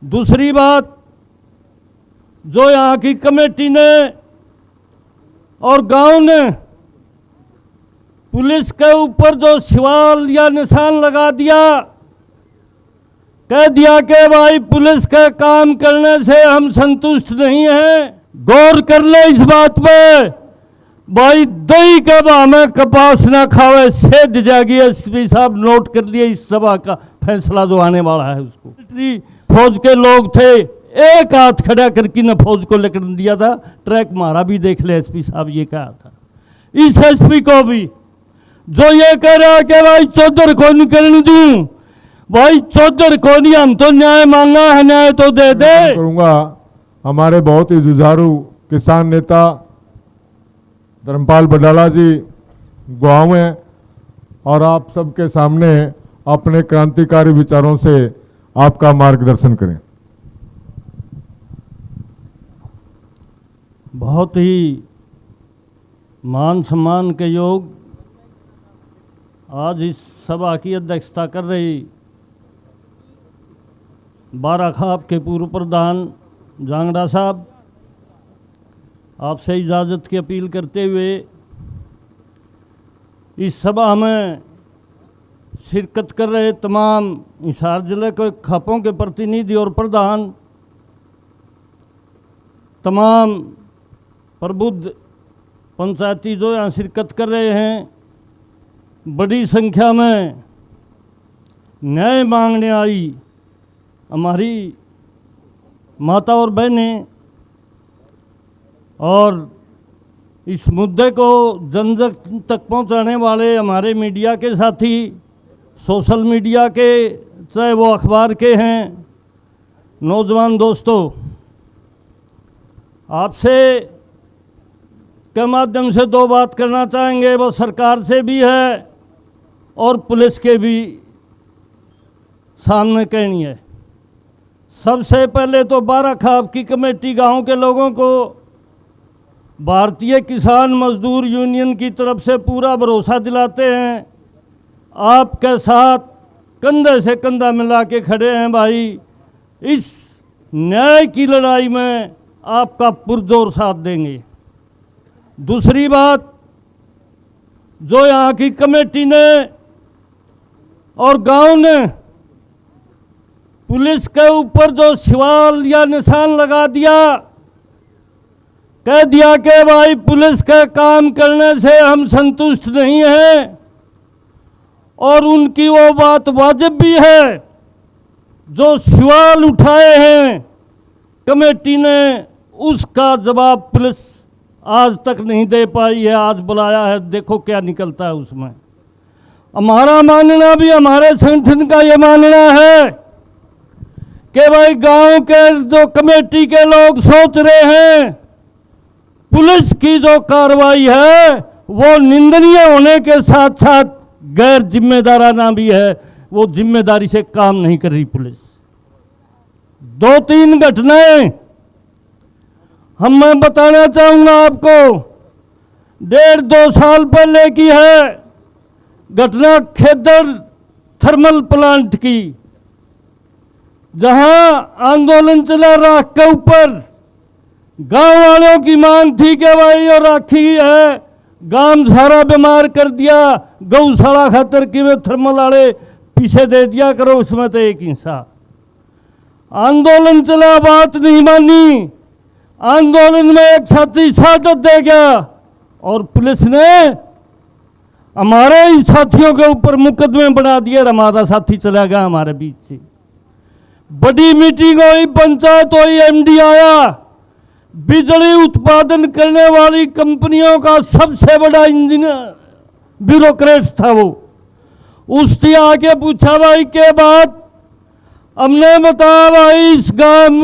दूसरी बात, जो यहाँ की कमेटी ने और गांव ने पुलिस के ऊपर जो सवाल या निशान लगा दिया, कह दिया कि भाई पुलिस का काम करने से हम संतुष्ट नहीं हैं, गौर कर ले इस बात पे। भाई दही के भाव में कपास ना खावे, सेध जागी। एसपी साहब नोट कर लिए इस सभा का फैसला जो आने वाला है उसको। फौज के लोग थे, एक हाथ खड़ा करके न फौज को लेकर दिया था, ट्रैक मारा भी देख ले एसपी साहब ये कहा था। इस एसपी को भी जो ये कह रहा है कि भाई चौधर को निकलने दूं, भाई चौधर को नहीं, हम तो न्याय मांगा है, न्याय तो दे दे। करूंगा हमारे बहुत ही जुझारू किसान नेता धर्मपाल बडाला जी गाँव में और आप सबके सामने अपने क्रांतिकारी विचारों से आपका मार्गदर्शन करें। बहुत ही मान सम्मान के योग आज इस सभा की अध्यक्षता कर रही बाराखाप के पूर्व प्रधान जांगड़ा साहब, आपसे इजाज़त की अपील करते हुए इस सभा में शिरकत कर रहे तमाम हिसार जिले के खापों के प्रतिनिधि और प्रधान, तमाम प्रबुद्ध पंचायती जो यहाँ शिरकत कर रहे हैं, बड़ी संख्या में न्याय मांगने आई हमारी माता और बहनें, और इस मुद्दे को जन जन तक पहुंचाने वाले हमारे मीडिया के साथी, सोशल मीडिया के, चाहे वो अखबार के हैं, नौजवान दोस्तों, आपसे के माध्यम से दो बात करना चाहेंगे। वो सरकार से भी है और पुलिस के भी सामने कहनी है। सबसे पहले तो बाराखाप की कमेटी गांव के लोगों को भारतीय किसान मजदूर यूनियन की तरफ से पूरा भरोसा दिलाते हैं, आपके साथ कंधे से कंधा मिला के खड़े हैं। भाई इस न्याय की लड़ाई में आपका पुरजोर साथ देंगे। दूसरी बात, जो यहाँ की कमेटी ने और गांव ने पुलिस के ऊपर जो सवाल या निशान लगा दिया, कह दिया कि भाई पुलिस का काम करने से हम संतुष्ट नहीं हैं, और उनकी वो बात वाजिब भी है। जो सवाल उठाए हैं कमेटी ने, उसका जवाब पुलिस आज तक नहीं दे पाई है। आज बुलाया है, देखो क्या निकलता है उसमें। हमारा मानना भी, हमारे संगठन का ये मानना है कि भाई गांव के जो कमेटी के लोग सोच रहे हैं पुलिस की जो कार्रवाई है वो निंदनीय होने के साथ साथ गैर जिम्मेदाराना भी है, वो जिम्मेदारी से काम नहीं कर रही पुलिस। दो तीन घटनाएं मैं बताना चाहूँगा आपको, 1.5-2 साल पहले की है घटना खेदर थर्मल प्लांट की, जहां आंदोलन चला राख के ऊपर। गांव वालों की मांग थी कि भाई ये राखी है, गांव सारा बीमार कर दिया, गौशाला खातर कि वे थर्मल वाले पीछे दे दिया करो, उसमें तो एक हिस्सा। आंदोलन चला, बात नहीं मानी, आंदोलन में एक साथी शहादत दे गया और पुलिस ने हमारे ही साथियों के ऊपर मुकदमे बना दिए। हमारा साथी चला गया हमारे बीच से। बड़ी मीटिंग हुई, पंचायत हुई, एमडी आया, बिजली उत्पादन करने वाली कंपनियों का सबसे बड़ा इंजीनियर ब्यूरोक्रेट था वो। उसने आके पूछा भाई के बात, हमने बताया भाई इस गांव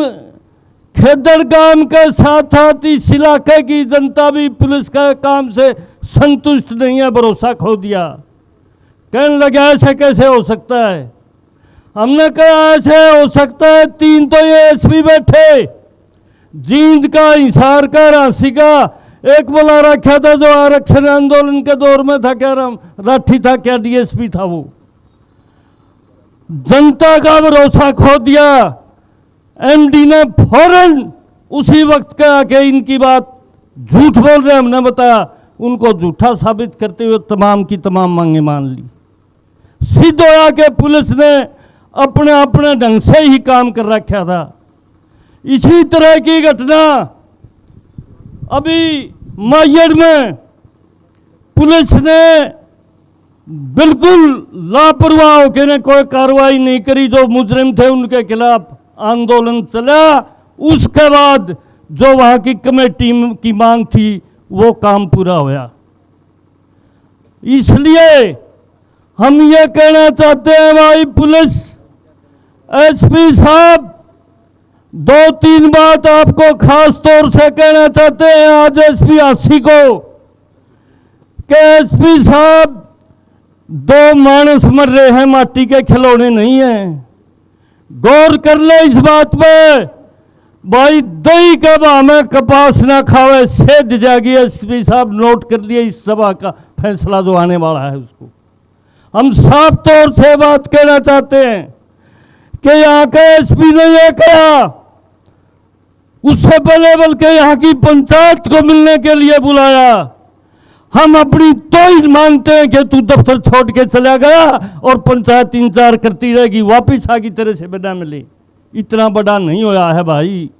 खेदड़ गांव के साथ साथ इस इलाके की जनता भी पुलिस के काम से संतुष्ट नहीं है, भरोसा खो दिया। कहने लगा ऐसे कैसे हो सकता है? हमने कहा ऐसे हो सकता है, 3 तो ये एसपी बैठे, जींद का, हिसार का, रांसी का, एक बोला रखा था जो आरक्षण आंदोलन के दौर में था, क्या राठी था, क्या डीएसपी था, वो जनता का भरोसा खो दिया। एमडी ने फौरन उसी वक्त कहा कि इनकी बात झूठ बोल रहे, हमने बताया, उनको झूठा साबित करते हुए तमाम की तमाम मांगे मान ली। सिद्ध होया कि पुलिस ने अपने अपने ढंग से ही काम कर रखा था। इसी तरह की घटना अभी मायड़ में पुलिस ने बिल्कुल लापरवाह होकर ने कोई कार्रवाई नहीं करी। जो मुजरिम थे उनके खिलाफ आंदोलन चला, उसके बाद जो वहां की कमेटी की मांग थी वो काम पूरा होया। इसलिए हम ये कहना चाहते हैं भाई पुलिस एसपी साहब, दो तीन बात आपको खास तौर से कहना चाहते हैं आज एसपी हासी को कि एसपी साहब, दो मानस मर रहे हैं, माटी के खिलौने नहीं हैं। गौर कर ले इस बात पे भाई, दही के भाव में कपास ना खावे, सेध जागी। एसपी साहब नोट कर लिए इस सभा का फैसला जो आने वाला है उसको। हम साफ तौर से बात कहना चाहते हैं कि यहाँ के एसपी ने यह कहा, उससे पहले बल्कि यहाँ की पंचायत को मिलने के लिए बुलाया। हम अपनी तोहिद मानते हैं कि तू दफ्तर छोड़ के चला गया और पंचायत इंतजार करती रहेगी, वापिस आगी तेरे से बिना मिले। इतना बड़ा नहीं होया है भाई,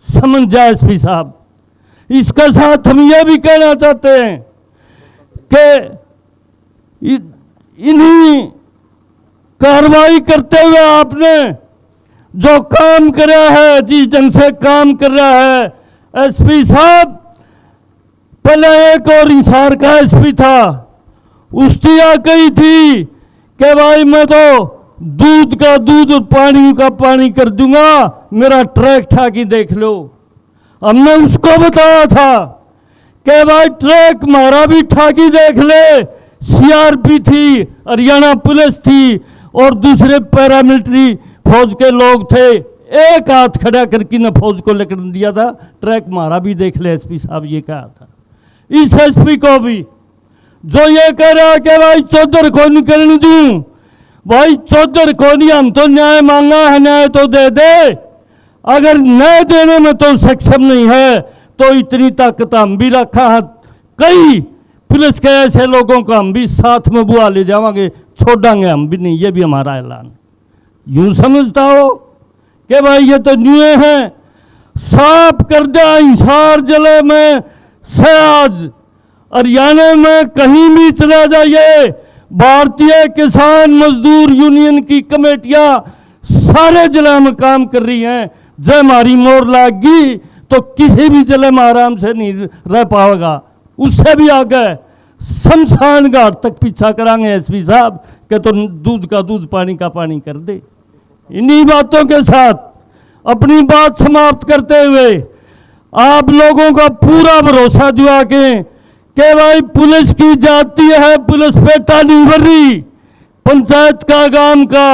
समझ जाए एसपी साहब। इसके साथ हम ये भी कहना चाहते हैं कि इन्हीं कार्रवाई करते हुए आपने जो काम करा है, जिस ढंग से काम कर रहा है एसपी साहब, पहले एक और हिसार का एसपी था, उसकी आ गई थी कि भाई मैं तो दूध का दूध और पानी का पानी कर दूंगा, मेरा ट्रैक ठाकी देख लो। हमने उसको बताया था कि भाई ट्रैक मारा भी ठाकी देख ले। सीआरपी थी, हरियाणा पुलिस थी और दूसरे पैरामिलिट्री फौज के लोग थे, एक हाथ खड़ा करके न फौज को लेकर दिया था, ट्रैक मारा भी देख ले। एसपी साहब ये कहा था। इस एसपी को भी जो ये कह रहा कि भाई चौधर को नहीं करने दूं, भाई चौधर को नहीं, हम तो न्याय मांगा है, न्याय तो दे दे। अगर न्याय देने में तो सक्षम नहीं है तो इतनी ताकत हम भी रखा है, कई पुलिस के ऐसे लोगों को हम भी साथ में बुआ ले जावांगे, छोड़ांगे हम भी नहीं, ये भी हमारा ऐलान। यूं समझता हो कि भाई ये तो न्यूए हैं, साफ कर दिया हिसार जिले में से आज हरियाणा में कहीं भी चला जाइए, भारतीय किसान मजदूर यूनियन की कमेटियां सारे जिले में काम कर रही हैं। जब हमारी मोर लागी तो किसी भी जिले में आराम से नहीं रह पाएगा। उससे भी आगे शमशान घाट तक पीछा करांगे एसपी साहब कि तो दूध का दूध पानी का पानी कर दे। इन्हीं बातों के साथ अपनी बात समाप्त करते हुए आप लोगों का पूरा भरोसा दिवा के भाई पुलिस की जाती है, पुलिस पेटा नहीं भर रही, पंचायत का गांव का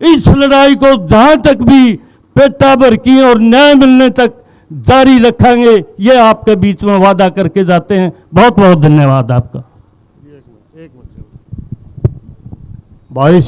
इस लड़ाई को जहां तक भी पेटा भर की और न्याय मिलने तक जारी रखेंगे, ये आपके बीच में वादा करके जाते हैं। बहुत बहुत धन्यवाद आपका। भाई